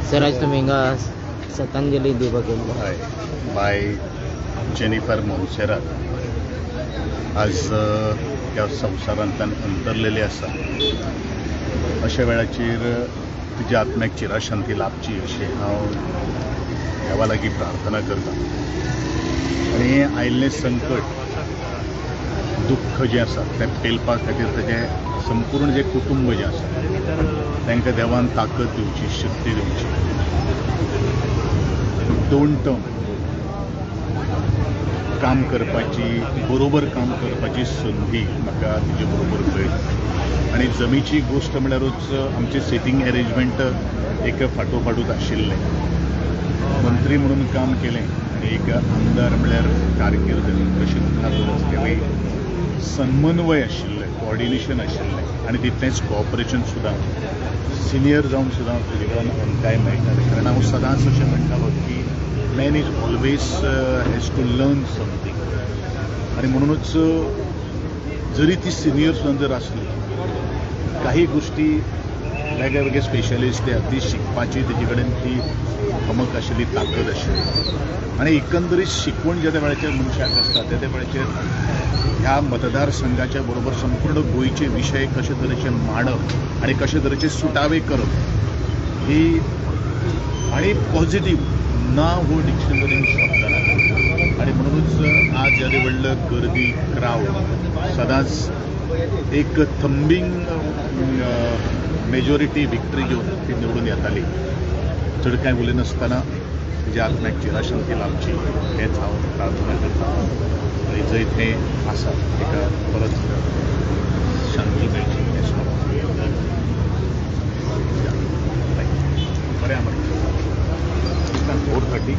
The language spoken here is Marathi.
सर आज तुम्ही हिंगा श्रद्धांजली दिवप केल्लो हय बाय जेनिफर मोन्सेरात आज ह्या संवसारांतल्यान अंतरलेली आसा. अशा वेळाचेर तिच्या आत्म्याक चिरशांती लाभची अशी हांव देवा लागीं प्रार्थना करतां. आनी आयिल्लें संकट दुख्ख जें आसा तें पेलपा खातीर तेजें संपूर्ण जें कुटुंब जें आसा तांकां देवान ताकद दिवची, शक्ती दिवची. दोन काम करपाची, बरोबर काम करपाची संदी म्हाका तिजे बरोबर मेळ्ळी. आनी जमेची गोश्ट म्हळ्यारूच आमचें सिटींग अरेंजमेंट एक फाटोफाटूच आशिल्लें. मंत्री म्हणून काम केलें आनी एक आमदार म्हळ्यार कारकिर्द कशी मुखार समन्वय आशिल्लें, कोऑर्डिनेशन आशिल्लें आनी तितलेंच कोऑपरेशन सुद्दां सिनियर जावन सुद्दां तुजे कडेन अमकाय मेळटालें. कारण हांव सदांच अशें म्हणटालो की man is always has to learn something. आनी म्हणूनच जरी ती सिनियर सुद्दां जर आसली, काही गोश्टी वेगळे वेगळे स्पेशलिस्ट ती शिकपाची तेजे कडेन ती हमक आशिल्ली, ताकद आशिल्ली. आनी एकंदरीत शिकवण ज्या वेळाचेर मनशाक आसता त्या वेळाचेर ह्या मतदारसंघाच्या बरोबर संपूर्ण गोंयचे विशय कशे तरेचे मांडप आनी कशे तरेचे सुटावे करप ही आनी पॉझिटिव्ह ना हो डिक्शनरीन शब्द ना. आनी म्हणूनच आज येदे व्हडलो गर्दी क्रावड सदांच एक थंबींग मेजॉरिटी विक्टरी घेवन ती निवडून येताली. चड कांय उलयनासतना तिच्या आत्म्याक चिरशांती लाभची हेच हांव प्रार्थना करतां. आनी जंय थंय आसा ताका परत शांती मेळची हें स्वागत. बरें आसा 4:30